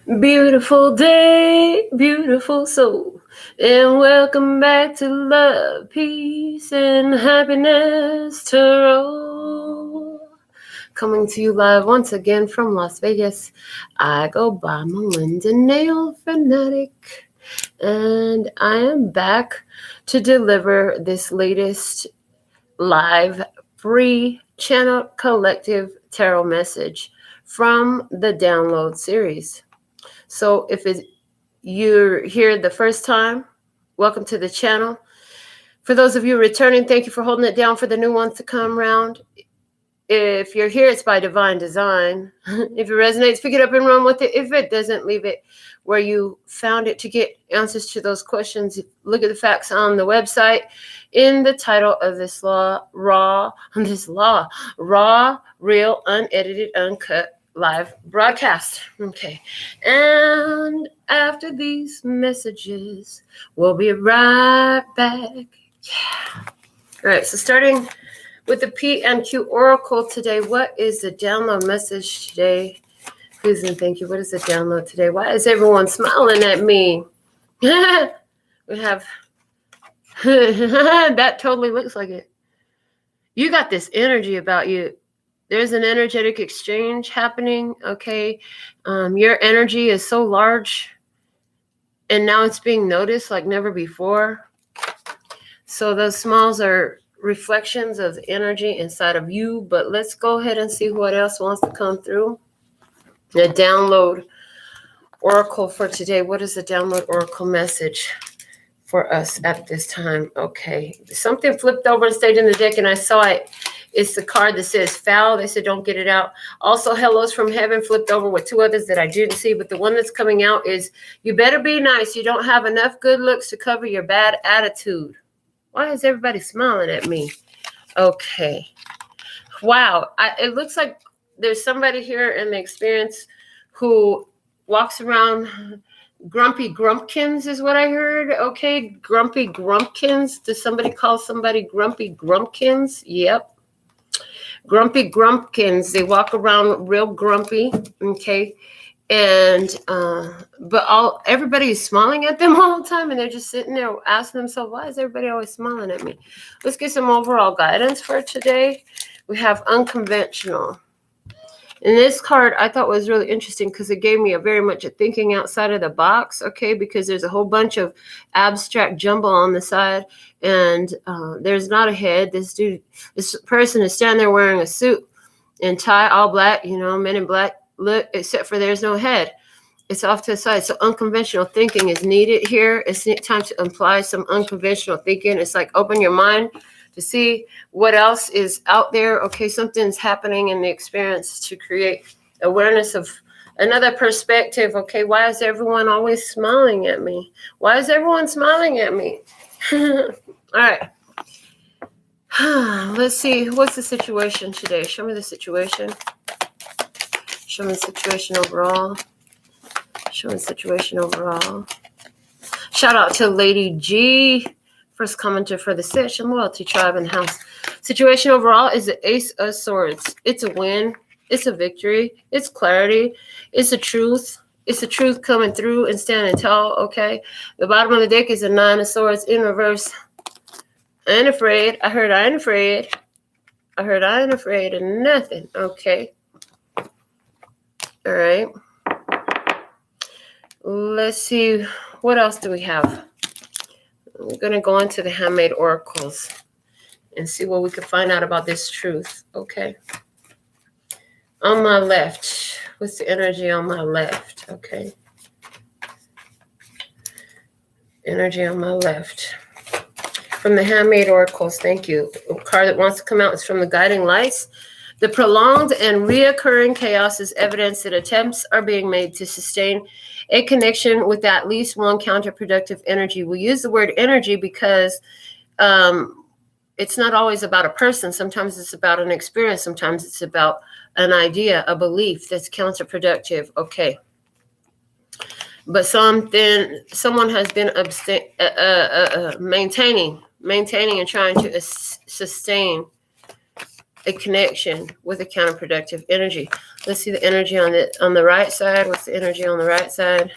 Beautiful day, beautiful soul, and welcome back to Love, Peace, and Happiness Tarot. Coming to you live once again from Las Vegas. I go by Melinda NailFanatic, and I am back to deliver this latest live free channel collective tarot message from the download series. So if you're here the first time, welcome to the channel. For those of you returning, thank you for holding it down for the new ones to come around. If you're here, it's by divine design. If it resonates, pick it up and run with it. If it doesn't, leave it where you found it. To get answers to those questions, look at the facts on the website. In the title of this raw, real, unedited, uncut live broadcast. Okay. And after these messages, we'll be right back. Yeah. All right. So starting with the P and Q Oracle today, what is the download message today? Please and thank you. What is the download today? Why is everyone smiling at me? We have that totally looks like it. You got this energy about you. There's an energetic exchange happening, okay? Your energy is so large, and now it's being noticed like never before. So those smiles are reflections of the energy inside of you, but let's go ahead and see what else wants to come through. The download oracle for today. What is the download oracle message for us at this time? Okay. Something flipped over and stayed in the deck, and I saw it. It's the card that says foul. They said don't get it out. Also, hellos from heaven flipped over with two others that I didn't see, but the one that's coming out is you better be nice. You don't have enough good looks to cover your bad attitude. Why is everybody smiling at me? Okay. Wow. It looks like there's somebody here in the experience who walks around grumpy grumpkins is what I heard. Okay. Grumpy grumpkins. Does somebody call somebody grumpy grumpkins? Yep. Grumpy grumpkins. They walk around real grumpy. Okay. And but everybody is smiling at them all the time, and they're just sitting there asking themselves, why is everybody always smiling at me? Let's get some overall guidance for today. We have unconventional. And this card I thought was really interesting because it gave me very much a thinking outside of the box, okay, because there's a whole bunch of abstract jumble on the side, and there's not a head. This person is standing there wearing a suit and tie, all black, men in black look, except for there's no head. It's off to the side. So unconventional thinking is needed here. It's time to apply some unconventional thinking. It's like open your mind to see what else is out there. Okay, something's happening in the experience to create awareness of another perspective. Okay, why is everyone always smiling at me? Why is everyone smiling at me? All right. Let's see. What's the situation today? Show me the situation. Show me the situation overall. Show me the situation overall. Shout out to Lady G, first commenter for the session, loyalty tribe and house. Situation overall is the Ace of Swords. It's a win. It's a victory. It's clarity. It's a truth. It's the truth coming through and standing tall, okay? The bottom of the deck is a Nine of Swords in reverse. I ain't afraid. I heard I ain't afraid. I heard I ain't afraid of nothing, okay? All right. Let's see. What else do we have? We're going to go into the handmade oracles and see what we can find out about this truth. Okay. On my left. What's the energy on my left? Okay. Energy on my left. From the handmade oracles. Thank you. The card that wants to come out is from the guiding lights. The prolonged and reoccurring chaos is evidence that attempts are being made to sustain a connection with at least one counterproductive energy. We use the word energy because it's not always about a person. Sometimes it's about an experience. Sometimes it's about an idea, a belief that's counterproductive. Okay. But someone has been maintaining and trying to sustain a connection with a counterproductive energy. Let's see the energy on the right side. What's the energy on the right side?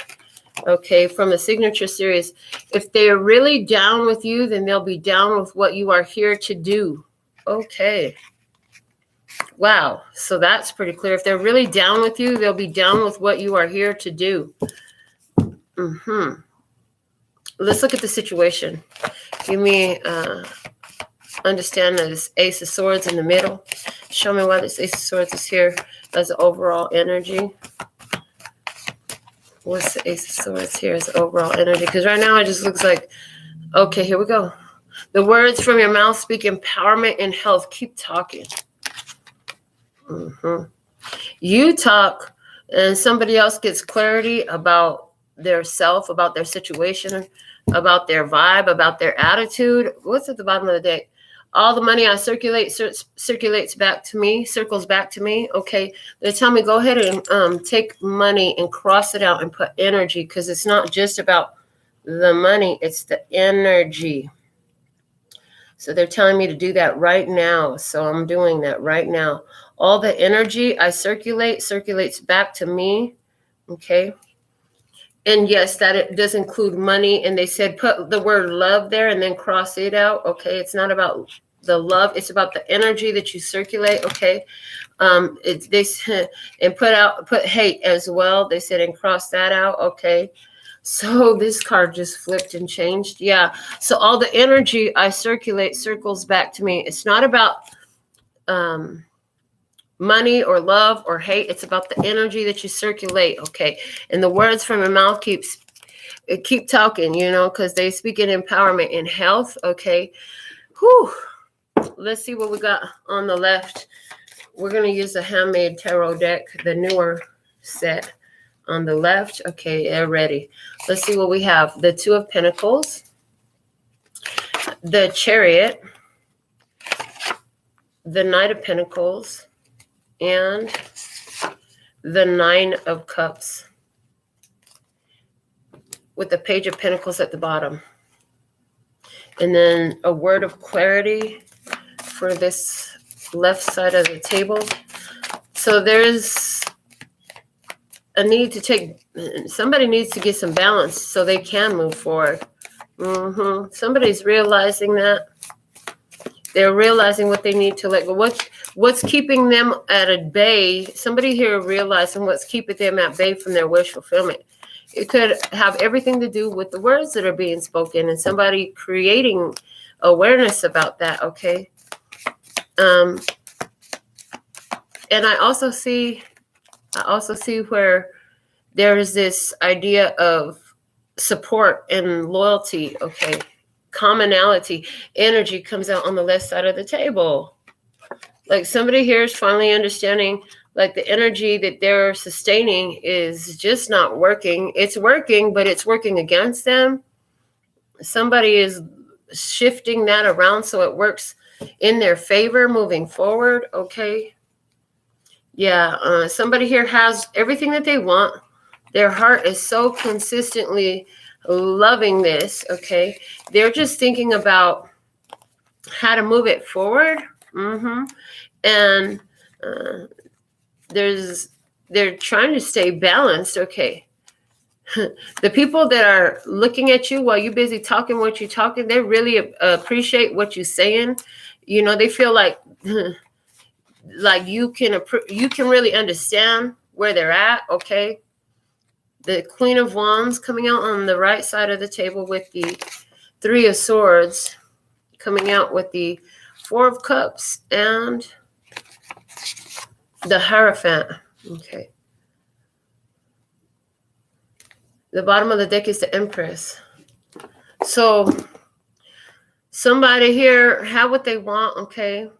Okay, from the signature series, if they're really down with you, then they'll be down with what you are here to do. Okay. Wow. So that's pretty clear. If they're really down with you, they'll be down with what you are here to do. Let's look at the situation. Give me understand this Ace of Swords in the middle. Show me why this Ace of Swords is here as overall energy. What's the Ace of Swords here as overall energy? Because right now it just looks like, okay, here we go. The words from your mouth speak empowerment and health. Keep talking. You talk and somebody else gets clarity about their self, about their situation, about their vibe, about their attitude. What's at the bottom of the deck? All the money I circulate circulates back to me, circles back to me. Okay, they tell me go ahead and take money and cross it out and put energy, because it's not just about the money, it's the energy. So they're telling me to do that right now. So I'm doing that right now. All the energy I circulate circulates back to me. Okay. And yes, that it does include money. And they said put the word love there and then cross it out. Okay. It's not about the love. It's about the energy that you circulate. Okay. They said, and put hate as well. They said, and cross that out. Okay. So this card just flipped and changed. Yeah. So all the energy I circulate circles back to me. It's not about money or love or hate. It's about the energy that you circulate. Okay. And the words from your mouth keep talking, you know, because they speak in empowerment and health. Okay. Whew. Let's see what we got on the left. We're going to use the Handmade Tarot deck, the newer set. On the left, okay, they're ready. Let's see what we have. The Two of Pentacles, the Chariot, the Knight of Pentacles, and the Nine of Cups, with the Page of Pentacles at the bottom. And then a word of clarity for this left side of the table. So there's a need to somebody needs to get some balance so they can move forward. Somebody's realizing that. They're realizing what they need to let go. What's keeping them at a bay? Somebody here realizing what's keeping them at bay from their wish fulfillment. It could have everything to do with the words that are being spoken and somebody creating awareness about that, okay? And I also see where there is this idea of support and loyalty, okay? Commonality. Energy comes out on the left side of the table. Like somebody here is finally understanding, like the energy that they're sustaining is just not working. It's working, but it's working against them. Somebody is shifting that around so it works in their favor moving forward, okay? Yeah, somebody here has everything that they want. Their heart is so consistently loving this, okay? They're just thinking about how to move it forward. And they're trying to stay balanced, okay? The people that are looking at you while you're busy talking what you're talking, they really appreciate what you're saying. You know, they feel like you can really understand where they're at, okay? The Queen of Wands coming out on the right side of the table with the Three of Swords, coming out with the Four of Cups and the Hierophant, okay? The bottom of the deck is the Empress. So somebody here had what they want, okay,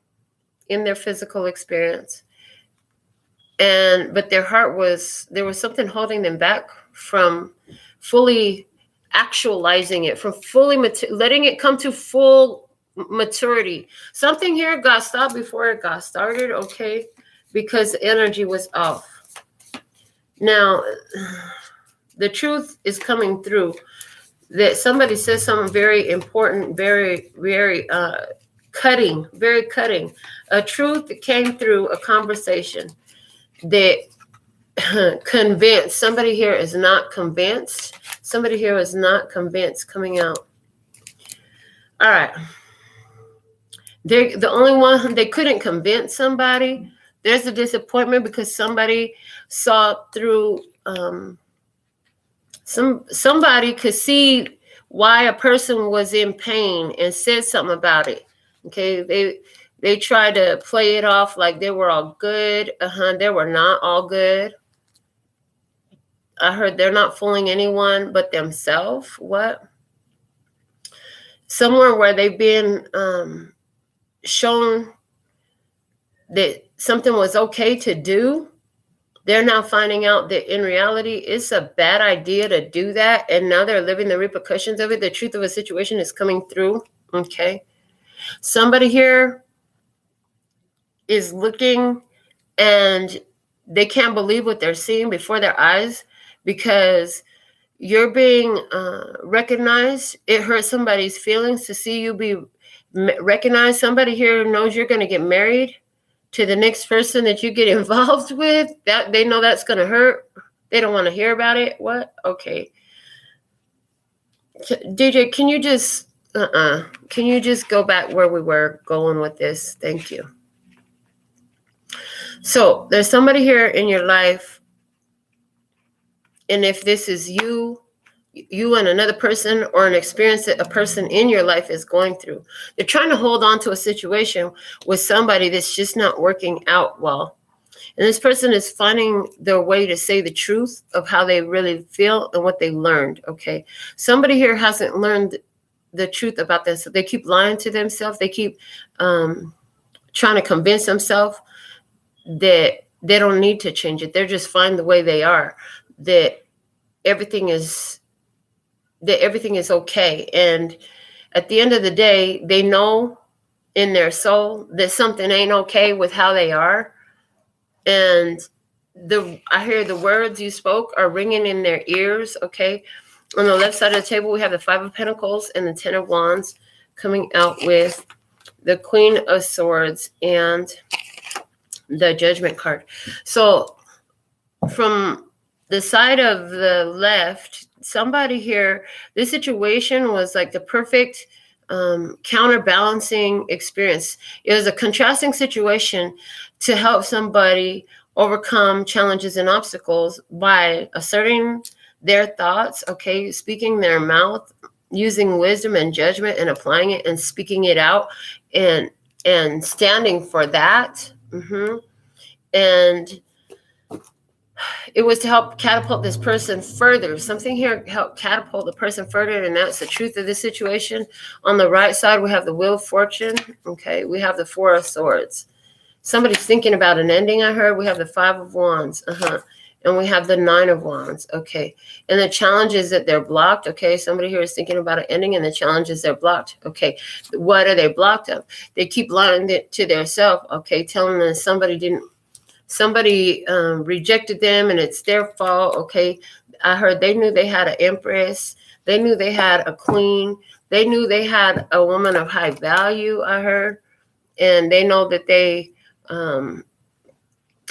in their physical experience. But their heart there was something holding them back from fully actualizing it, from fully letting it come to full maturity. Something here got stopped before it got started, okay, because the energy was off. Now, the truth is coming through that somebody says something very important, very, very Cutting, very cutting. A truth that came through a conversation that convinced. Somebody here is not convinced. Somebody here is not convinced coming out. All right. They're the only one, they couldn't convince somebody. There's a disappointment because somebody saw through, somebody could see why a person was in pain and said something about it. Okay, they tried to play it off like they were all good. They were not all good. I heard they're not fooling anyone but themselves. What? Somewhere where they've been shown that something was okay to do, they're now finding out that in reality it's a bad idea to do that, and now they're living the repercussions of it. The truth of a situation is coming through. Okay, somebody here is looking and they can't believe what they're seeing before their eyes because you're being recognized. It hurts somebody's feelings to see you be recognized. Somebody here knows you're going to get married to the next person that you get involved with. That they know that's going to hurt. They don't want to hear about it. What? Okay. DJ, can you just go back where we were going with this? Thank you. So there's somebody here in your life, and if this is you and another person, or an experience that a person in your life is going through, they're trying to hold on to a situation with somebody that's just not working out well. And this person is finding their way to say the truth of how they really feel and what they learned. Okay. Somebody here hasn't learned the truth about this. They keep lying to themselves. They keep trying to convince themselves that they don't need to change it. They're just fine the way they are, that everything is okay. And at the end of the day, they know in their soul that something ain't okay with how they are. And I hear the words you spoke are ringing in their ears. Okay. On the left side of the table, we have the 5 of Pentacles and the 10 of Wands coming out with the Queen of Swords and the Judgment card. So from the side of the left, somebody here, this situation was like the perfect counterbalancing experience. It was a contrasting situation to help somebody overcome challenges and obstacles by asserting their thoughts, okay, speaking their mouth, using wisdom and judgment and applying it and speaking it out and standing for that. And it was to help catapult this person further. Something here helped catapult the person further, and that's the truth of this situation. On the right side, we have the Wheel of Fortune. Okay, we have the 4 of Swords. Somebody's thinking about an ending, I heard. We have the 5 of Wands. And we have the 9 of Wands. Okay, and the challenges that they're blocked. Okay, somebody here is thinking about an ending, and the challenges they're blocked. Okay, what are they blocked of? They keep lying to themselves. Okay, telling them somebody rejected them and it's their fault. Okay, I heard they knew they had an empress. They knew they had a queen. They knew they had a woman of high value, I heard. And they know that they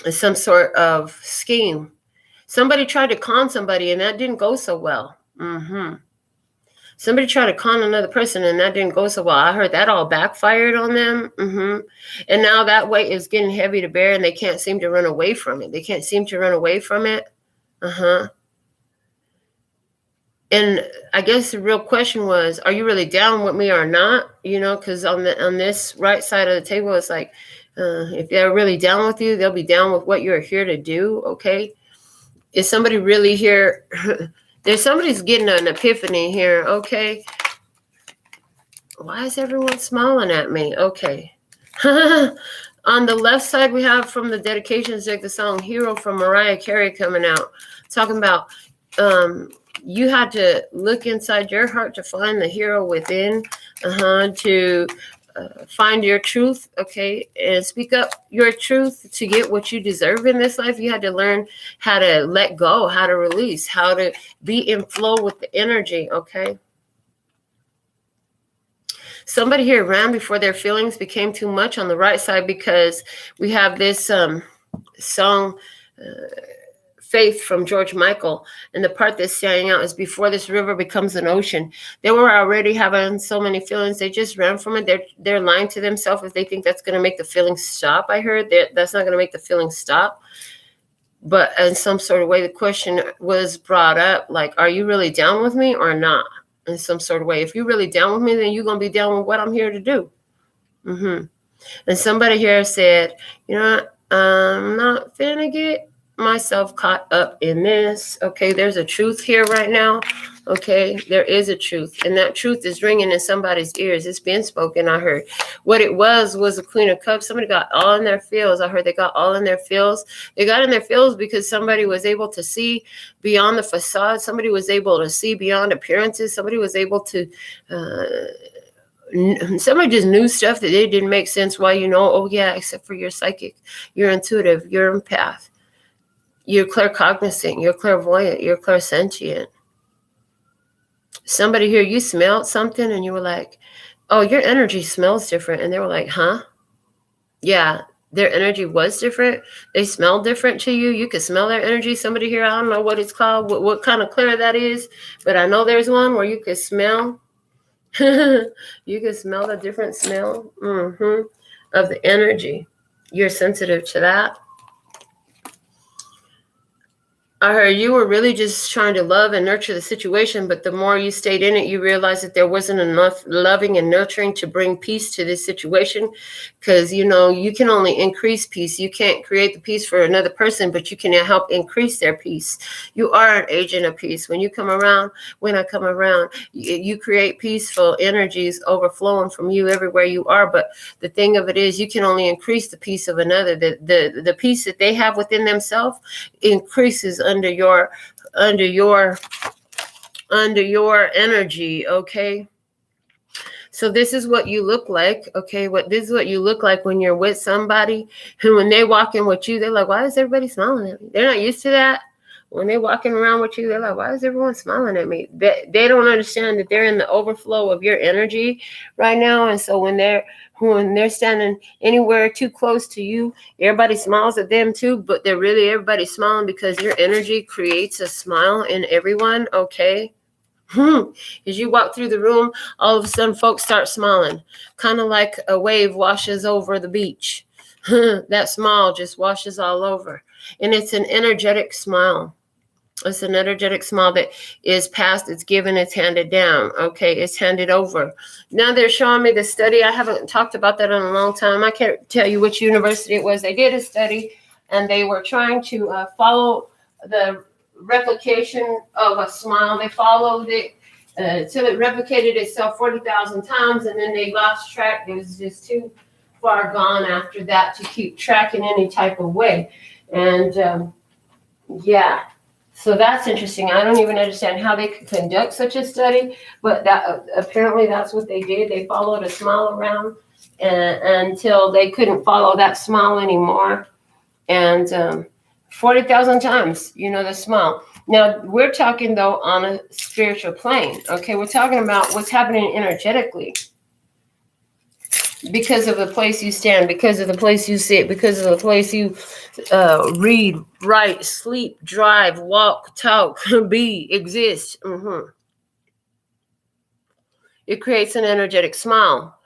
some sort of scheme. Somebody tried to con somebody and that didn't go so well. Somebody tried to con another person and that didn't go so well. I heard that all backfired on them. And now that weight is getting heavy to bear and they can't seem to run away from it. And I guess the real question was, are you really down with me or not? You know, because on this right side of the table, it's like, if they're really down with you, they'll be down with what you're here to do. Okay. Is somebody really here? Somebody's getting an epiphany here. Okay. Why is everyone smiling at me? Okay. On the left side, we have from the dedications deck the song Hero from Mariah Carey coming out, talking about you had to look inside your heart to find the hero within, to find your truth, okay, and speak up your truth to get what you deserve in this life. You had to learn how to let go, how to release, how to be in flow with the energy, okay? Somebody here ran before their feelings became too much on the right side, because we have this song, Faith from George Michael, and the part that's standing out is, before this river becomes an ocean. They were already having so many feelings, they just ran from it. They're lying to themselves if they think that's going to make the feelings stop. I heard that's not going to make the feelings stop. But in some sort of way, the question was brought up, like, are you really down with me or not? In some sort of way, if you're really down with me, then you're going to be down with what I'm here to do. And somebody here said, you know, I'm not finna get myself caught up in this. Okay, there's a truth here right now. Okay, there is a truth, and that truth is ringing in somebody's ears. It's been spoken. I heard what it was a Queen of Cups. Somebody got all in their feels. I heard they got all in their feels. They got in their feels because somebody was able to see beyond the facade. Somebody was able to see beyond appearances. Somebody was able to somebody just knew stuff that they didn't make sense. Why, you know, oh yeah, except for you're psychic, you're intuitive, you're empath, you're claircognizant, you're clairvoyant, you're clairsentient. Somebody here, you smelled something and you were like, oh, your energy smells different. And they were like, huh? Yeah, their energy was different. They smelled different to you. You could smell their energy. Somebody here, I don't know what it's called, what kind of clair that is, but I know there's one where you could smell. You can smell the different smell of the energy. You're sensitive to that. I heard you were really just trying to love and nurture the situation, but the more you stayed in it, you realized that there wasn't enough loving and nurturing to bring peace to this situation. Because, you know, you can only increase peace. You can't create the peace for another person, but you can help increase their peace. You are an agent of peace. When I come around, you create peaceful energies overflowing from you everywhere you are. But the thing of it is, you can only increase the peace of another. The peace that they have within themselves increases under your energy. Okay, so this is what you look like. Okay, this is what you look like when you're with somebody who, when they walk in with you, they're like, why is everybody smiling at me? They're not used to that. When they're walking around with you, they're like, why is everyone smiling at me? They don't understand that they're in the overflow of your energy right now. And so when they're standing anywhere too close to you, everybody smiles at them too, but everybody's smiling because your energy creates a smile in everyone. Okay. As you walk through the room, all of a sudden folks start smiling, kind of like a wave washes over the beach. That smile just washes all over. And it's an energetic smile. It's an energetic smile that is passed, it's given, it's handed down. Okay, it's handed over. Now they're showing me the study. I haven't talked about that in a long time. I can't tell you which university it was. They did a study, and they were trying to follow the replication of a smile. They followed it till it replicated itself 40,000 times, and then they lost track. It was just too far gone after that to keep track in any type of way. And yeah. So that's interesting. I don't even understand how they could conduct such a study, but that apparently that's what they did. They followed a smile around until they couldn't follow that smile anymore. And 40,000 times, you know, the smile. Now, we're talking, though, on a spiritual plane. Okay, we're talking about what's happening energetically. Because of the place you stand, because of the place you sit, because of the place you read, write, sleep, drive, walk, talk, be, exist. It creates an energetic smile.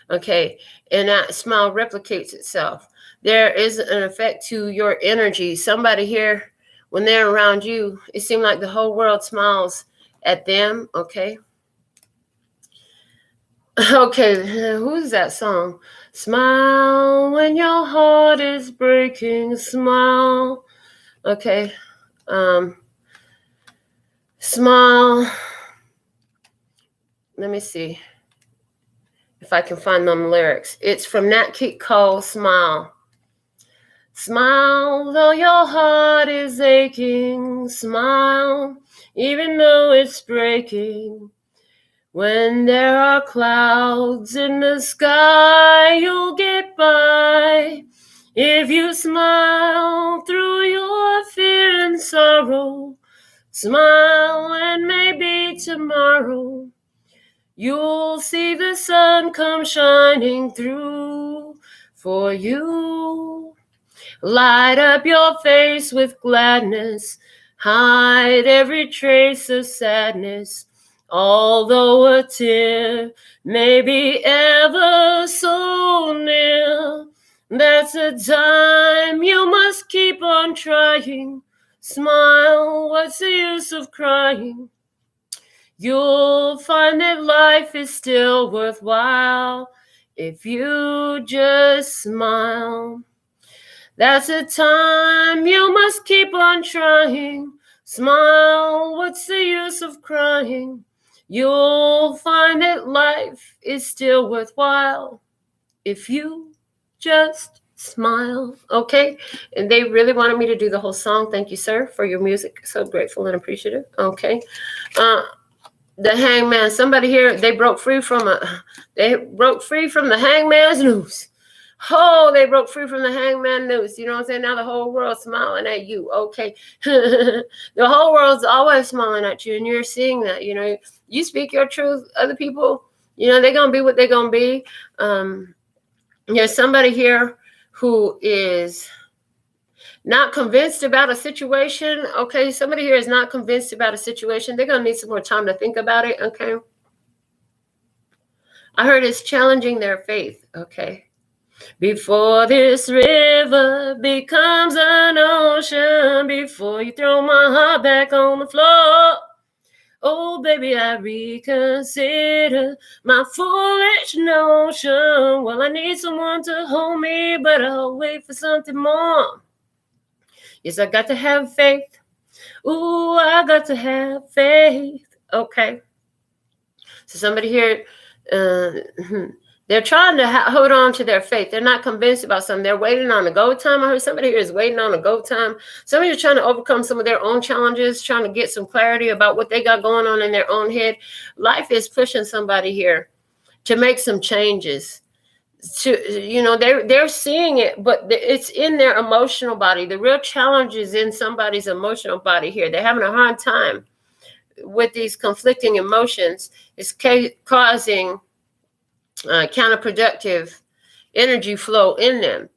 Okay, and that smile replicates itself. There is an effect to your energy. Somebody here, when they're around you, it seems like the whole world smiles at them. Okay. Okay, who's that song? Smile when your heart is breaking, smile. Okay, smile. Let me see if I can find them lyrics. It's from Nat King Cole, Smile. Smile though your heart is aching, smile even though it's breaking. When there are clouds in the sky, you'll get by. If you smile through your fear and sorrow, smile and maybe tomorrow You'll see the sun come shining through for you. Light up your face with gladness. Hide every trace of sadness. Although a tear may be ever so near, that's a time you must keep on trying. Smile, what's the use of crying? You'll find that life is still worthwhile if you just smile. That's a time you must keep on trying. Smile, what's the use of crying? You'll find that life is still worthwhile if you just smile. Okay? And they really wanted me to do the whole song. Thank you, sir, for your music. So grateful and appreciative. Okay. The hangman, somebody here, they broke free from the hangman's noose. Oh, they broke free from the hangman noose. You know what I'm saying? Now the whole world's smiling at you. Okay. The whole world's always smiling at you, and you're seeing that. You know, you speak your truth. Other people, you know, they're going to be what they're going to be. There's somebody here who is not convinced about a situation. Okay, somebody here is not convinced about a situation. They're going to need some more time to think about it. Okay. I heard it's challenging their faith. Okay. Before this river becomes an ocean, before you throw my heart back on the floor, oh, baby, I reconsider my foolish notion. Well, I need someone to hold me, but I'll wait for something more. Yes, I got to have faith. Ooh, I got to have faith. Okay. So somebody here, they're trying to hold on to their faith. They're not convinced about something. They're waiting on a go time. I heard somebody here is waiting on a go time. Somebody is trying to overcome some of their own challenges, trying to get some clarity about what they got going on in their own head. Life is pushing somebody here to make some changes. To, you know, they're seeing it, but it's in their emotional body. The real challenge is in somebody's emotional body here. They're having a hard time with these conflicting emotions. It's causing counterproductive energy flow in them.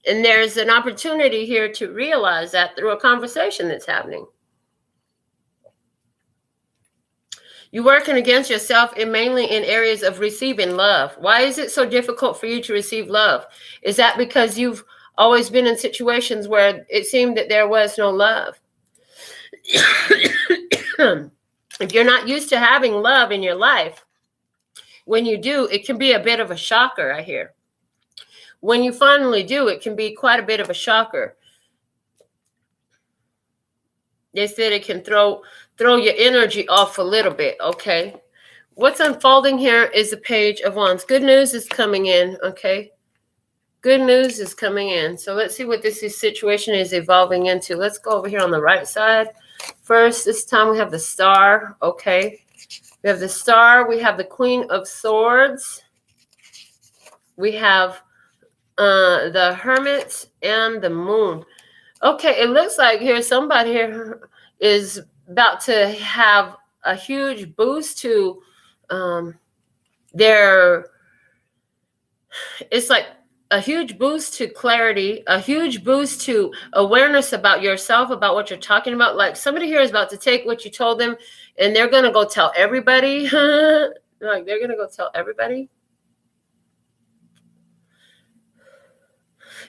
And there's an opportunity here to realize that through a conversation that's happening. You're working against yourself and mainly in areas of receiving love. Why is it so difficult for you to receive love? Is that because you've always been in situations where it seemed that there was no love? If you're not used to having love in your life, when you do, it can be a bit of a shocker, I hear. When you finally do, it can be quite a bit of a shocker. They said it can throw your energy off a little bit, okay? What's unfolding here is the Page of Wands. Good news is coming in, okay? Good news is coming in. So let's see what this situation is evolving into. Let's go over here on the right side. First, this time we have the Star, okay? We have the Star. We have the Queen of Swords. We have the Hermit and the Moon. Okay, it looks like here somebody here is about to have a huge boost to it's like a huge boost to clarity, a huge boost to awareness about yourself, about what you're talking about. Like somebody here is about to take what you told them and they're going to go tell everybody. Like they're going to go tell everybody.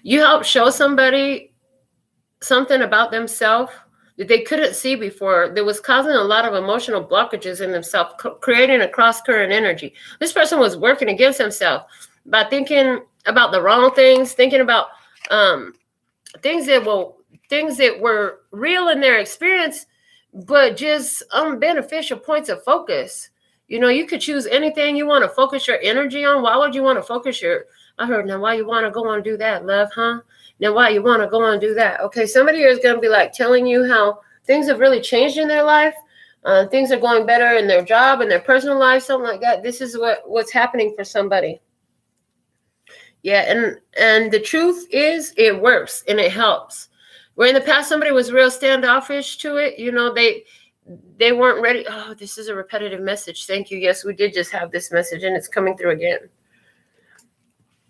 You help show somebody something about themselves that they couldn't see before, that was causing a lot of emotional blockages in themselves, creating a cross-current energy. This person was working against himself by thinking about the wrong things, thinking about things that were real in their experience, but just unbeneficial points of focus. You know, you could choose anything you want to focus your energy on. Why would you want to focus I heard, now why you want to go and do that, love, huh? Now why you want to go and do that? Okay, somebody here is going to be like telling you how things have really changed in their life. Things are going better in their job, in their personal life, something like that. This is what's happening for somebody. Yeah, and the truth is it works and it helps. Where in the past somebody was real standoffish to it, you know, they weren't ready. Oh, this is a repetitive message. Thank you. Yes, we did just have this message, and it's coming through again.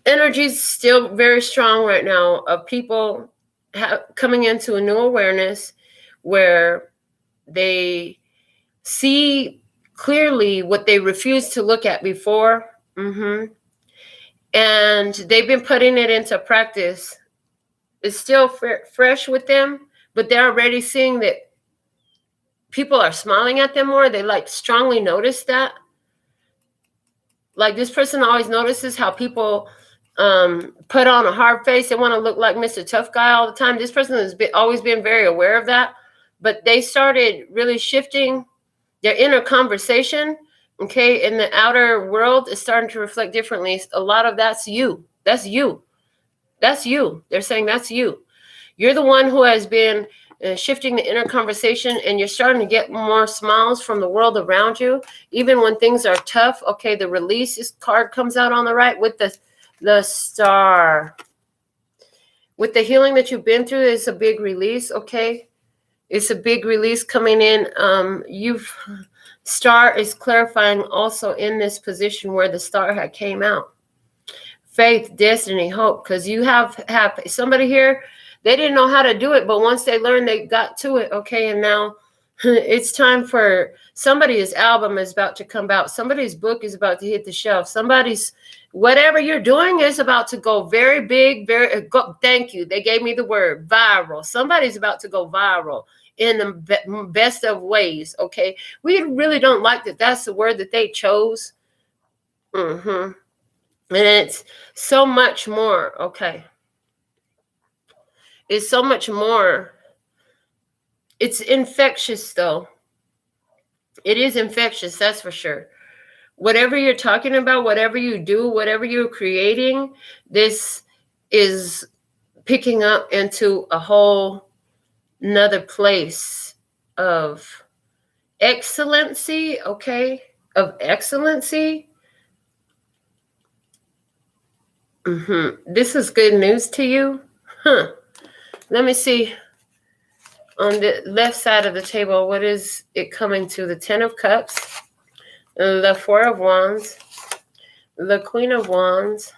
Energy is still very strong right now of people coming into a new awareness where they see clearly what they refused to look at before. And they've been putting it into practice. It's still fresh with them, but they're already seeing that people are smiling at them more. They like strongly notice that. Like this person always notices how people put on a hard face. They want to look like Mr. Tough Guy all the time. This person has always been very aware of that, but they started really shifting their inner conversation. Okay, in the outer world is starting to reflect differently. A lot of that's you. That's you. That's you. They're saying that's you. You're the one who has been shifting the inner conversation, and you're starting to get more smiles from the world around you, even when things are tough. Okay, the release card comes out on the right with the star. With the healing that you've been through, it's a big release. Okay, it's a big release coming in. Star is clarifying also in this position where the star had came out. Faith, destiny, hope, because you have somebody here. They didn't know how to do it, but once they learned, they got to it. Okay, and now it's time for somebody's album is about to come out. Somebody's book is about to hit the shelf. Somebody's whatever you're doing is about to go very big. Thank you. They gave me the word viral. Somebody's about to go viral in the best of ways. Okay, we really don't like that. That's the word that they chose. And it's so much more. Okay. It's so much more. It's infectious, though. It is infectious, that's for sure. Whatever you're talking about, whatever you do, whatever you're creating, this is picking up into a whole another place of excellency, okay? Of excellency. This is good news to you? Let me see on the left side of the table, what is it coming to? The 10 of Cups, the 4 of Wands, the Queen of Wands,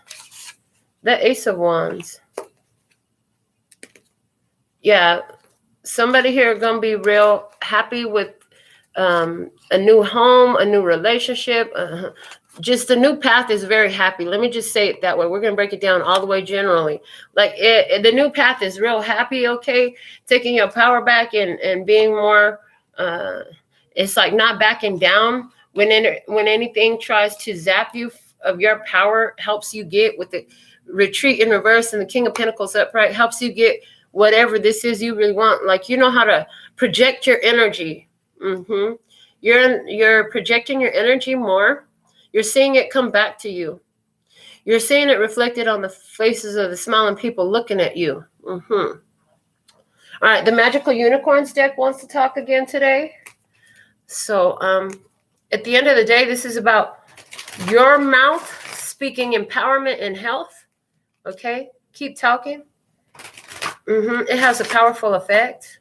the Ace of Wands. Yeah, somebody here going to be real happy with a new home, a new relationship. Just the new path is very happy. Let me just say it that way. We're going to break it down all the way generally. Like the new path is real happy, okay? Taking your power back and being more, it's like not backing down when anything tries to zap you of your power, helps you get with the retreat in reverse and the King of Pentacles upright, helps you get whatever this is you really want. Like you know how to project your energy. You're projecting your energy more. You're seeing it come back to you. You're seeing it reflected on the faces of the smiling people looking at you. All right, the Magical Unicorns deck wants to talk again today. So at the end of the day, this is about your mouth speaking empowerment and health. Okay, keep talking. It has a powerful effect.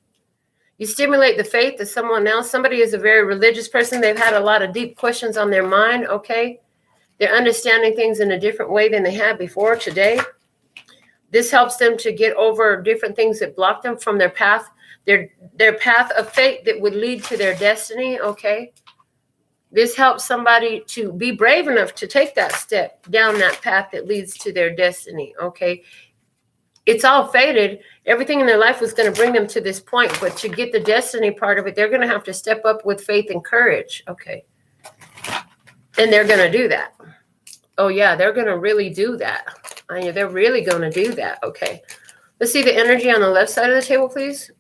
You stimulate the faith of someone else. Somebody is a very religious person. They've had a lot of deep questions on their mind, okay? They're understanding things in a different way than they had before today. This helps them to get over different things that block them from their path, their path of fate that would lead to their destiny, okay? This helps somebody to be brave enough to take that step down that path that leads to their destiny, okay? It's all fated. Everything in their life was going to bring them to this point. But to get the destiny part of it, they're going to have to step up with faith and courage. Okay. And they're going to do that. Oh, yeah, they're going to really do that. They're really going to do that. Okay. Let's see the energy on the left side of the table, please.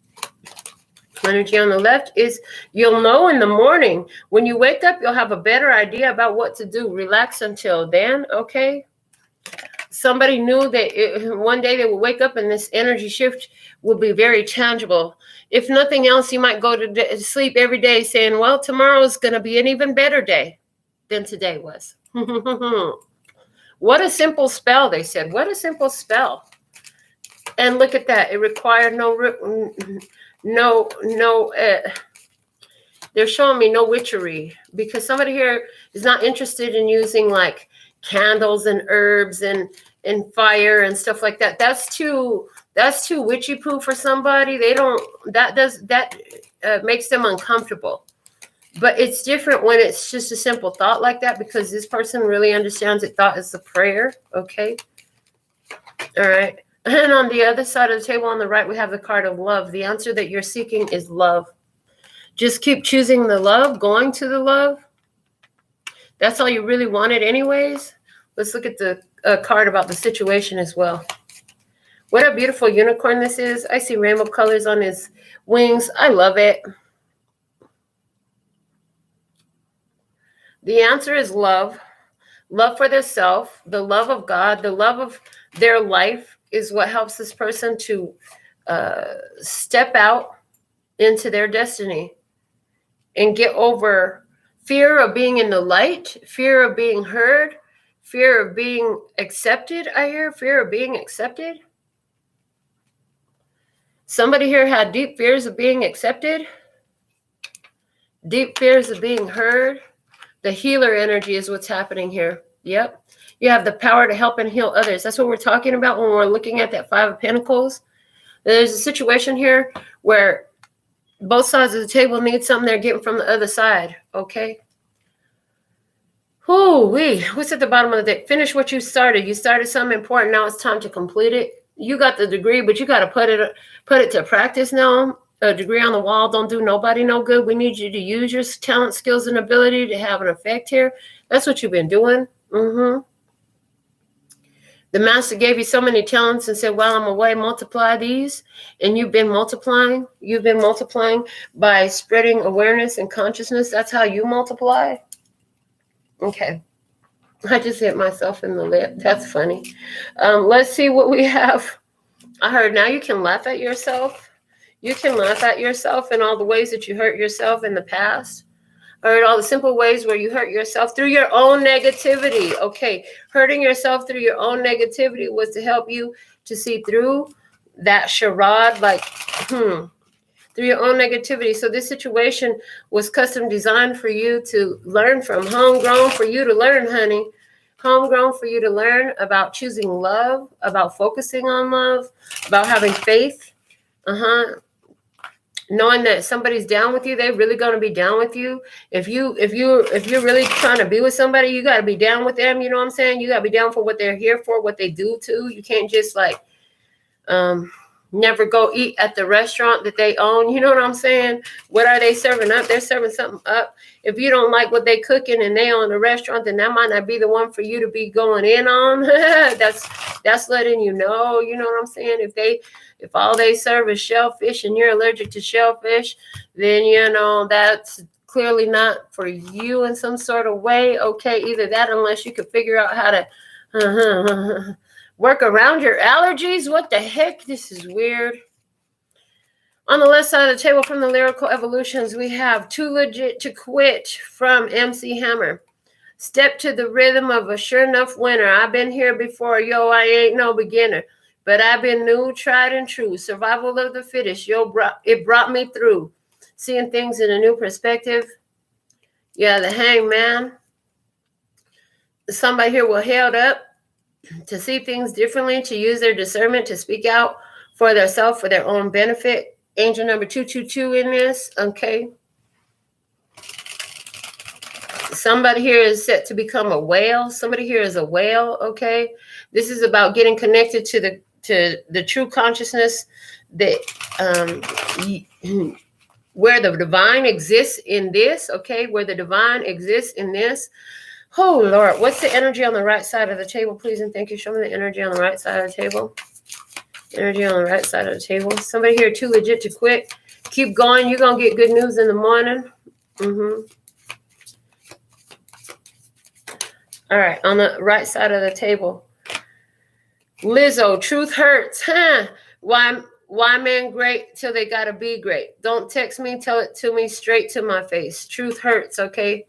Energy on the left is you'll know in the morning. When you wake up, you'll have a better idea about what to do. Relax until then. Okay. Somebody knew that one day they would wake up and this energy shift will be very tangible. If nothing else, you might go to sleep every day saying, well, tomorrow is going to be an even better day than today was. What a simple spell, they said. What a simple spell. And look at that. It required They're showing me no witchery, because somebody here is not interested in using like candles and herbs and fire and stuff like that. That's too witchy poo for somebody. They don't, that makes them uncomfortable. But it's different when it's just a simple thought like that, because this person really understands that thought is a prayer. Okay. All right. And on the other side of the table on the right, we have the card of love. The answer that you're seeking is love. Just keep choosing the love, going to the love. That's all you really wanted anyways. Let's look at the card about the situation as well. What a beautiful unicorn this is. I see rainbow colors on his wings. I love it. The answer is love. Love for their self, the love of God, the love of their life is what helps this person to step out into their destiny and get over fear of being in the light, fear of being heard, fear of being accepted. I hear fear of being accepted. Somebody here had deep fears of being accepted, deep fears of being heard. The healer energy is what's happening here. Yep. You have the power to help and heal others. That's what we're talking about when we're looking at that Five of Pentacles. There's a situation here where both sides of the table need something they're getting from the other side. Okay. Ooh-wee. What's at the bottom of the deck? Finish what you started. You started something important. Now it's time to complete it. You got the degree, but you got to put it to practice now. A degree on the wall don't do nobody no good. We need you to use your talent, skills, and ability to have an effect here. That's what you've been doing. The master gave you so many talents and said, while I'm away, multiply these. And you've been multiplying. You've been multiplying by spreading awareness and consciousness. That's how you multiply. Okay. I just hit myself in the lip. That's funny. Let's see what we have. I heard now you can laugh at yourself. You can laugh at yourself in all the ways that you hurt yourself in the past. I heard all the simple ways where you hurt yourself through your own negativity. Okay, hurting yourself through your own negativity was to help you to see through that charade, like, through your own negativity. So this situation was custom designed for you to learn from, homegrown for you to learn, honey. Homegrown for you to learn about choosing love, about focusing on love, about having faith. Knowing that somebody's down with you, they're really going to be down with you. If you're really trying to be with somebody, you got to be down with them. You know what I'm saying? You got to be down for what they're here for, what they do too. You can't just like never go eat at the restaurant that they own. You know what I'm saying? What are they serving up? They're serving something up. If you don't like what they cooking and they own the restaurant, then that might not be the one for you to be going in on. That's letting you know. You know what I'm saying? If all they serve is shellfish and you're allergic to shellfish, then, you know, that's clearly not for you in some sort of way. Okay, either that, unless you can figure out how to work around your allergies. What the heck? This is weird. On the left side of the table from the Lyrical Evolutions, we have Too Legit to Quit from MC Hammer. Step to the rhythm of a sure enough winner. I've been here before. Yo, I ain't no beginner. But I've been new, tried, and true. Survival of the fittest. It brought me through. Seeing things in a new perspective. Yeah, the Hangman. Somebody here will held up to see things differently, to use their discernment, to speak out for themselves, for their own benefit. Angel number 222 in this. Okay. Somebody here is set to become a whale. Somebody here is a whale. Okay. This is about getting connected to the true consciousness that where the divine exists in this. Okay. Where the divine exists in this. Oh, Lord. What's the energy on the right side of the table, please? And thank you. Show me the energy on the right side of the table. Energy on the right side of the table. Somebody here too legit to quit. Keep going. You're going to get good news in the morning. All right. On the right side of the table. Lizzo, truth hurts. Why men great till they got to be great? Don't text me. Tell it to me straight to my face. Truth hurts, okay?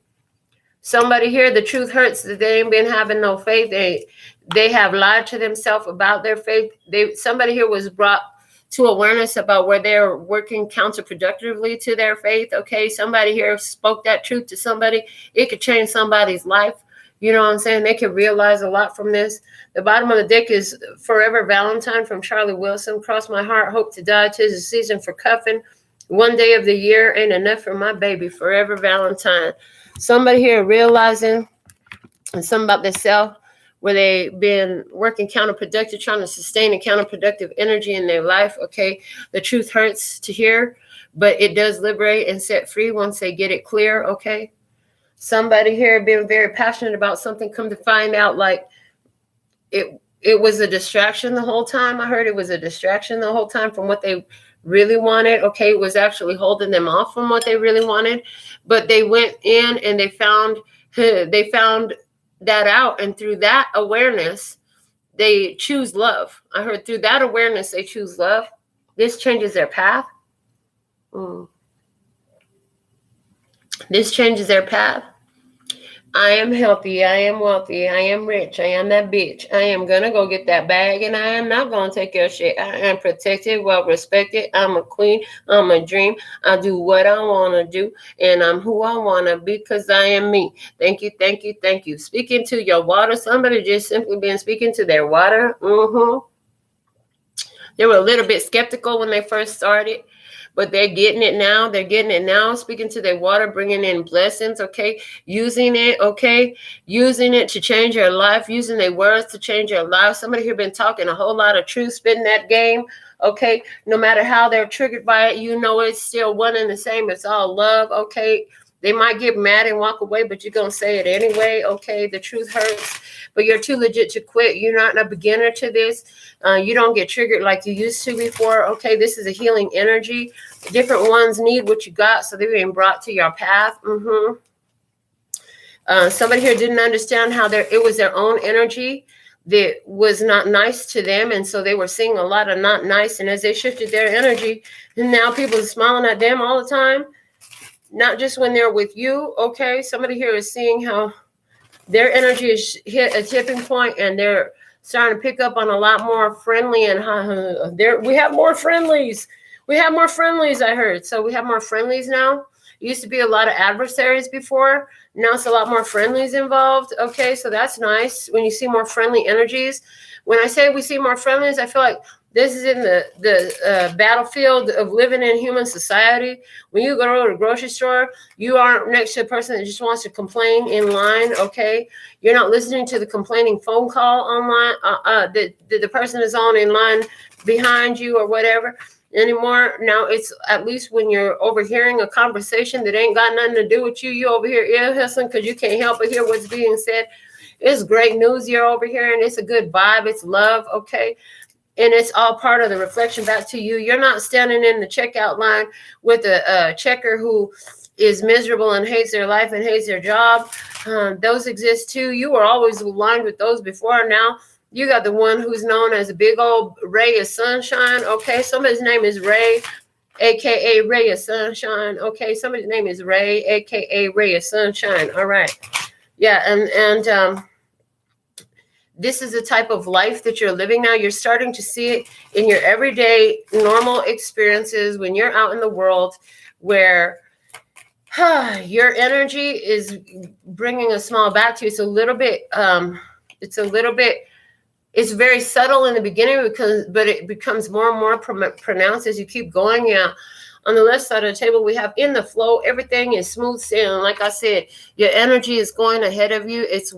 Somebody here, the truth hurts that they ain't been having no faith. They have lied to themselves about their faith. Somebody here was brought to awareness about where they're working counterproductively to their faith. Okay, somebody here spoke that truth to somebody. It could change somebody's life. You know what I'm saying? They could realize a lot from this. The bottom of the deck is Forever Valentine from Charlie Wilson. Cross my heart, hope to die. 'Tis the season for cuffing. One day of the year ain't enough for my baby. Forever Valentine. Somebody here realizing something about themselves where they've been working counterproductive, trying to sustain a counterproductive energy in their life. Okay, the truth hurts to hear, but it does liberate and set free once they get it clear. Okay, somebody here being very passionate about something, come to find out like it was a distraction the whole time. I heard it was a distraction the whole time from what they really wanted. Okay, it was actually holding them off from what they really wanted, but they went in and they found that out, and through that awareness they choose love. I heard through that awareness they choose love. This changes their path. This changes their path. I am healthy, I am wealthy, I am rich, I am that bitch. I am gonna go get that bag, and I am not gonna take your shit. I am protected, well respected. I'm a queen, I'm a dream. I do what I wanna do, and I'm who I wanna be, because I am me. Thank you, thank you, thank you. Speaking to your water. Somebody just simply been speaking to their water. They were a little bit skeptical when they first started, but they're getting it now. They're getting it now. Speaking to their water, bringing in blessings. Okay, using it. Okay, using it to change your life. Using their words to change your life. Somebody here been talking a whole lot of truth, spitting that game. Okay, no matter how they're triggered by it, you know it's still one and the same. It's all love. Okay, they might get mad and walk away, but you're gonna say it anyway. Okay, the truth hurts, but you're too legit to quit. You're not a beginner to this. You don't get triggered like you used to before. Okay, this is a healing energy. Different ones need what you got, so they're being brought to your path. Somebody here didn't understand how it was their own energy that was not nice to them, and so they were seeing a lot of not nice. And as they shifted their energy, and now people are smiling at them all the time, not just when they're with you. Okay, somebody here is seeing how their energy is hit a tipping point, and they're starting to pick up on a lot more friendly, and we have more friendlies. We have more friendlies, I heard. So we have more friendlies now. It used to be a lot of adversaries before. Now it's a lot more friendlies involved. Okay, so that's nice when you see more friendly energies. When I say we see more friendlies, I feel like this is in the battlefield of living in human society. When you go to the grocery store, you aren't next to a person that just wants to complain in line, okay? You're not listening to the complaining phone call online that the person is on in line behind you or whatever anymore. Now it's at least when you're overhearing a conversation that ain't got nothing to do with you, you over here ear hustling because you can't help but hear what's being said. It's great news you're over here, and it's a good vibe. It's love, okay? And it's all part of the reflection back to you. You're not standing in the checkout line with a checker who is miserable and hates their life and hates their job. Those exist too. You were always aligned with those before. Now you got the one who's known as a big old ray of sunshine. Okay, somebody's name is Ray, aka Ray of Sunshine. Okay, somebody's name is Ray, aka Ray of Sunshine. All right, yeah, and this is the type of life that you're living now. You're starting to see it in your everyday normal experiences when you're out in the world, where your energy is bringing a smile back to you. It's very subtle in the beginning, but it becomes more and more pronounced as you keep going. Yeah. On the left side of the table, we have in the flow. Everything is smooth sailing. Like I said, your energy is going ahead of you. It's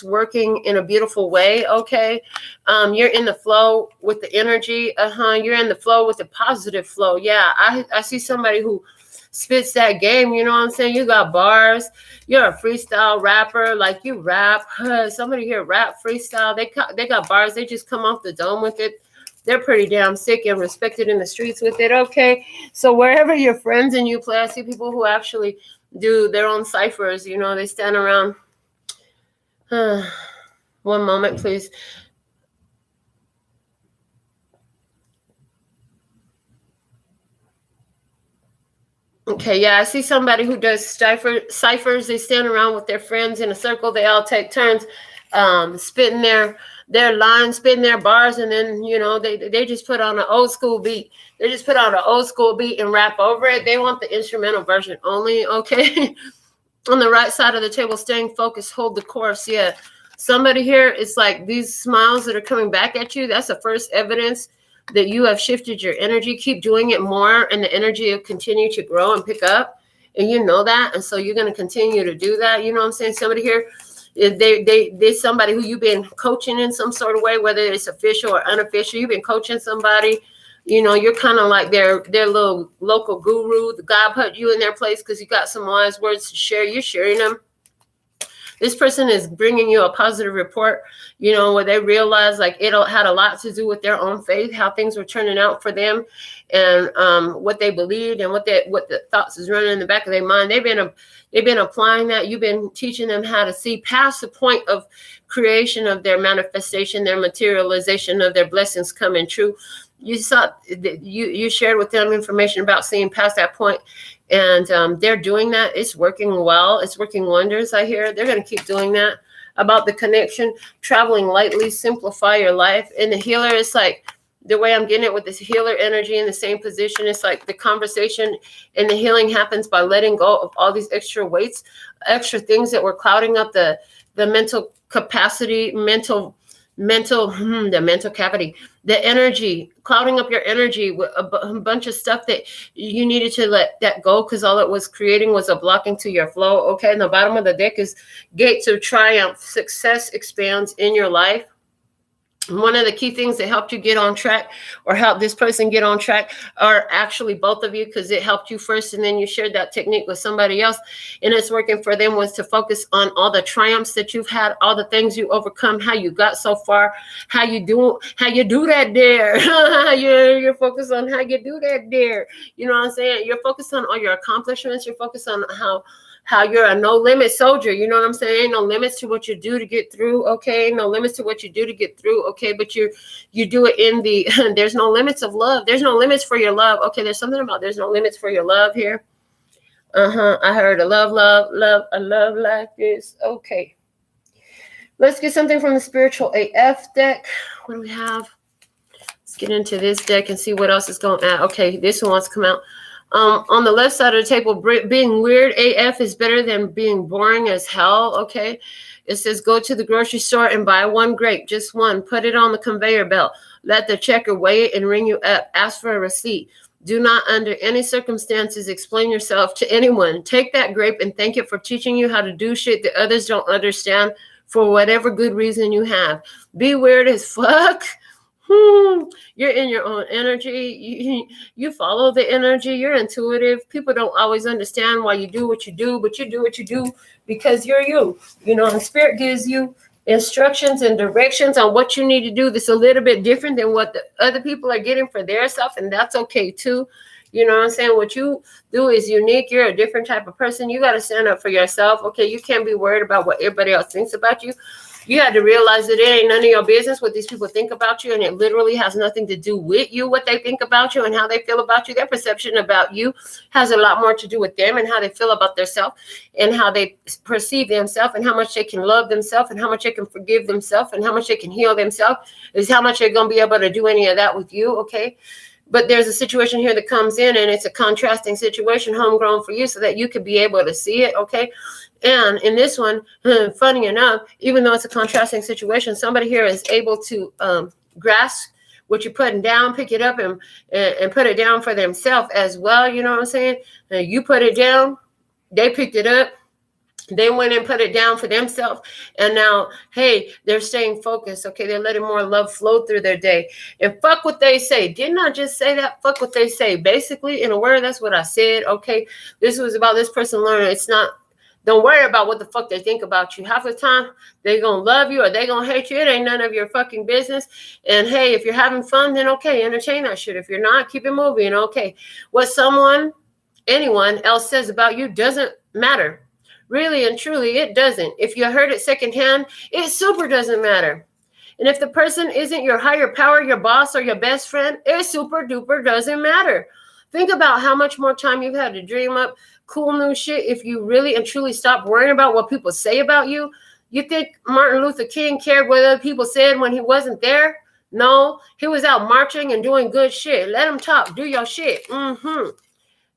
working in a beautiful way. Okay. You're in the flow with the energy. You're in the flow with the positive flow. Yeah. I see somebody who spits that game. You know what I'm saying? You got bars. You're a freestyle rapper. Like you rap. Somebody here rap freestyle. They got bars. They just come off the dome with it. They're pretty damn sick and respected in the streets with it. Okay. So wherever your friends and you play, I see people who actually do their own ciphers. You know, they stand around. One moment, please. Okay, yeah, I see somebody who does ciphers. They stand around with their friends in a circle. They all take turns spitting their their lines, spin their bars, and then, you know, they just put on an old school beat. They just put on an old school beat and rap over it. They want the instrumental version only, okay? On the right side of the table, staying focused, hold the course. Yeah. Somebody here, it's like these smiles that are coming back at you. That's the first evidence that you have shifted your energy. Keep doing it more, and the energy will continue to grow and pick up. And you know that. And so you're going to continue to do that. You know what I'm saying? Somebody here, there's somebody who you've been coaching in some sort of way, whether it's official or unofficial. You've been coaching somebody. You know, you're kind of like their little local guru. The God put you in their place because you got some wise words to share. You're sharing them. This person is bringing you a positive report, you know, where they realize like it had a lot to do with their own faith, how things were turning out for them, and what they believed and what the thoughts is running in the back of their mind. They've been applying that. You've been teaching them how to see past the point of creation of their manifestation, their materialization of their blessings coming true. You shared with them information about seeing past that point. And they're doing that. It's working well. It's working wonders, I hear. They're going to keep doing that. About the connection, traveling lightly, simplify your life. And the healer, it's like the way I'm getting it with this healer energy in the same position. It's like the conversation and the healing happens by letting go of all these extra weights, extra things that were clouding up the mental capacity, the mental cavity, the energy, clouding up your energy with a bunch of stuff that you needed to let that go because all it was creating was a blocking to your flow. Okay, and the bottom of the deck is gates of triumph. Success expands in your life. One of the key things that helped you get on track or help this person get on track are actually both of you, because it helped you first and then you shared that technique with somebody else and it's working for them, was to focus on all the triumphs that you've had, all the things you overcome, how you got so far, how you do that there. You're focused on how you do that there. You know what I'm saying? You're focused on all your accomplishments. You're focused on how you're a no limit soldier. You know what I'm saying? No limits to what you do to get through. Okay. No limits to what you do to get through. Okay. But you do it in the, there's no limits of love. There's no limits for your love. Okay. There's something about, there's no limits for your love here. I heard a love like this. Okay. Let's get something from the spiritual AF deck. What do we have? Let's get into this deck and see what else is going on. Okay. This one wants to come out. On the left side of the table, being weird AF is better than being boring as hell. Okay. It says, go to the grocery store and buy one grape, just one. Put it on the conveyor belt. Let the checker weigh it and ring you up. Ask for a receipt. Do not, under any circumstances, explain yourself to anyone. Take that grape and thank it for teaching you how to do shit that others don't understand for whatever good reason you have. Be weird as fuck. You're in your own energy. You follow the energy. You're intuitive. People don't always understand why you do what you do, but you do what you do because you're you. You know, and Spirit gives you instructions and directions on what you need to do that's a little bit different than what the other people are getting for their stuff, and that's okay too. You know what I'm saying? What you do is unique. You're a different type of person. You got to stand up for yourself. Okay, you can't be worried about what everybody else thinks about you. You had to realize that it ain't none of your business what these people think about you, and it literally has nothing to do with you, what they think about you and how they feel about you. Their perception about you has a lot more to do with them and how they feel about themselves and how they perceive themselves and how much they can love themselves and how much they can forgive themselves and how much they can heal themselves is how much they're going to be able to do any of that with you, okay? But there's a situation here that comes in and it's a contrasting situation, homegrown for you so that you could be able to see it, okay? And in this one, funny enough, even though it's a contrasting situation, somebody here is able to grasp what you're putting down, pick it up and put it down for themselves as well. You know what I'm saying? You put it down, they picked it up. They went and put it down for themselves. And now, hey, they're staying focused. Okay, they're letting more love flow through their day. And fuck what they say. Didn't I just say that? Fuck what they say. Basically, in a word, that's what I said. Okay, this was about this person learning. It's not, don't worry about what the fuck they think about you. Half the time, they're going to love you or they're going to hate you. It ain't none of your fucking business. And hey, if you're having fun, then okay, entertain that shit. If you're not, keep it moving. Okay, what anyone else says about you doesn't matter. Really and truly, it doesn't. If you heard it secondhand, it super doesn't matter. And if the person isn't your higher power, your boss, or your best friend, it super duper doesn't matter. Think about how much more time you've had to dream up cool new shit if you really and truly stop worrying about what people say about you. You think Martin Luther King cared what other people said when he wasn't there? No, he was out marching and doing good shit. Let him talk. Do your shit.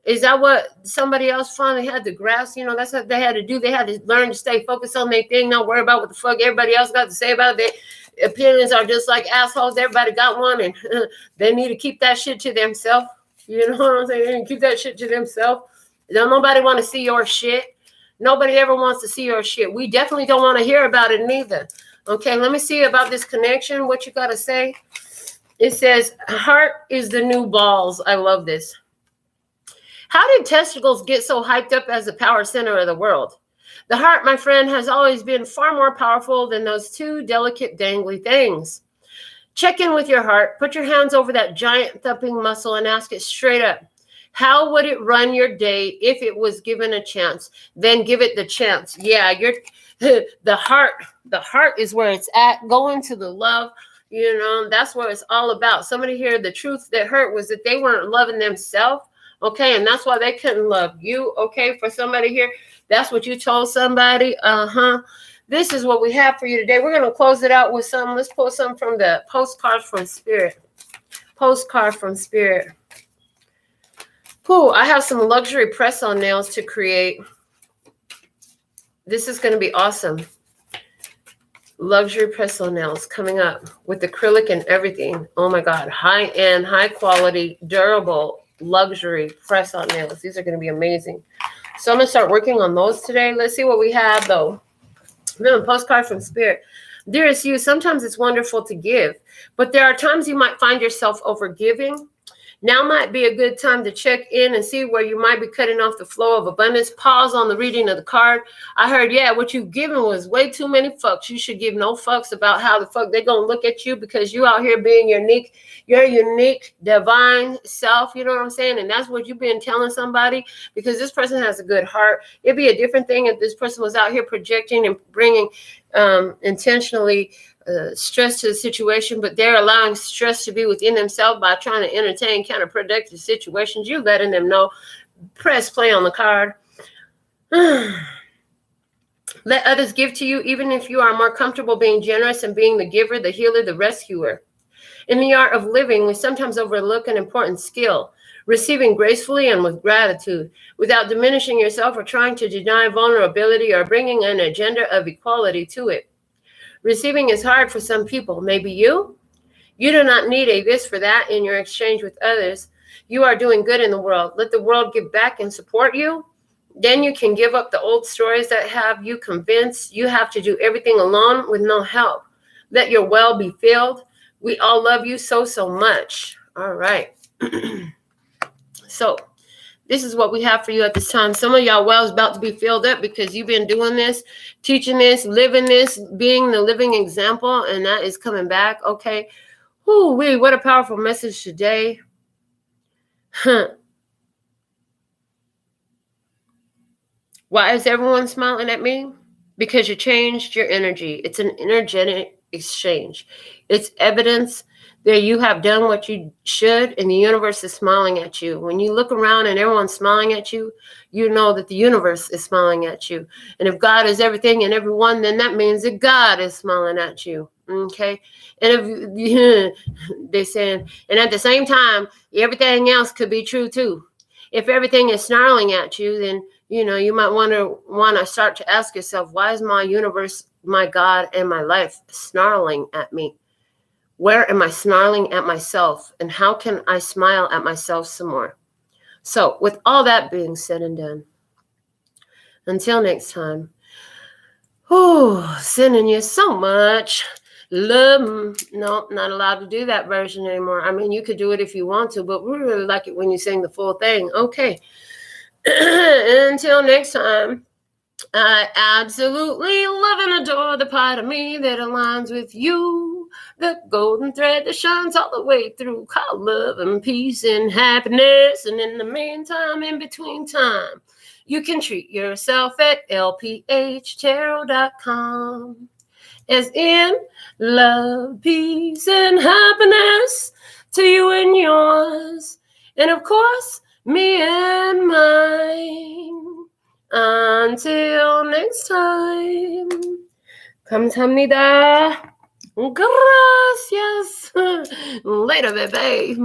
Is that what somebody else finally had to grasp? You know, that's what they had to do. They had to learn to stay focused on their thing, not worry about what the fuck everybody else got to say about it. Their opinions are just like assholes. Everybody got one, and they need to keep that shit to themselves. You know what I'm saying? They need to keep that shit to themselves. Don't nobody want to see your shit. Nobody ever wants to see your shit. We definitely don't want to hear about it neither. Okay, let me see about this connection. What you got to say? It says, heart is the new balls. I love this. How did testicles get so hyped up as the power center of the world? The heart, my friend, has always been far more powerful than those two delicate dangly things. Check in with your heart. Put your hands over that giant thumping muscle and ask it straight up. How would it run your day if it was given a chance? Then give it the chance. Yeah, the heart is where it's at. Go into the love. You know, that's what it's all about. Somebody here, the truth that hurt was that they weren't loving themselves. Okay, and that's why they couldn't love you. Okay, for somebody here, that's what you told somebody. This is what we have for you today. We're going to close it out with some. Let's pull some from the postcard from Spirit. Postcard from Spirit. Cool. I have some luxury press-on nails to create. This is going to be awesome. Luxury press-on nails coming up with acrylic and everything. Oh my God. High-end, high-quality, durable, luxury press-on nails. These are going to be amazing. So I'm going to start working on those today. Let's see what we have, though. A postcard from Spirit. Dearest you, sometimes it's wonderful to give, but there are times you might find yourself overgiving. Now might be a good time to check in and see where you might be cutting off the flow of abundance. Pause on the reading of the card. I heard, yeah, what you've given was way too many fucks. You should give no fucks about how the fuck they're going to look at you, because you out here being unique, your unique divine self. You know what I'm saying? And that's what you've been telling somebody, because this person has a good heart. It'd be a different thing if this person was out here projecting and bringing intentionally stress to the situation, but they're allowing stress to be within themselves by trying to entertain counterproductive situations. You letting them know. Press play on the card. Let others give to you, even if you are more comfortable being generous and being the giver, the healer, the rescuer. In the art of living, we sometimes overlook an important skill: receiving gracefully and with gratitude, without diminishing yourself or trying to deny vulnerability or bringing an agenda of equality to it. Receiving is hard for some people. Maybe you? You do not need a this for that in your exchange with others. You are doing good in the world. Let the world give back and support you. Then you can give up the old stories that have you convinced you have to do everything alone with no help. Let your well be filled. We all love you so, so much. All right. So this is what we have for you at this time. Some of y'all well is about to be filled up because you've been doing this, teaching this, living this, being the living example, and that is coming back. Okay. Whoo-wee, what a powerful message today. Why is everyone smiling at me? Because you changed your energy. It's an energetic exchange. It's evidence that you have done what you should, and the universe is smiling at you. When you look around and everyone's smiling at you, you know that the universe is smiling at you. And if God is everything and everyone, then that means that God is smiling at you. Okay? And if they're saying, and at the same time, everything else could be true too. If everything is snarling at you, then you know you might want to start to ask yourself, why is my universe, my God, and my life snarling at me? Where am I snarling at myself? And how can I smile at myself some more? So with all that being said and done, until next time, sending you so much love. No, not allowed to do that version anymore. I mean, you could do it if you want to, but we really like it when you sing the full thing. Okay. Until next time, I absolutely love and adore the part of me that aligns with you. The golden thread that shines all the way through, called love and peace and happiness. And in the meantime, in between time, you can treat yourself at LPHtarot.com. As in love, peace, and happiness to you and yours. And of course, me and mine. Until next time. 감사합니다. Gracias. Later, baby.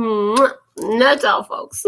That's all, folks.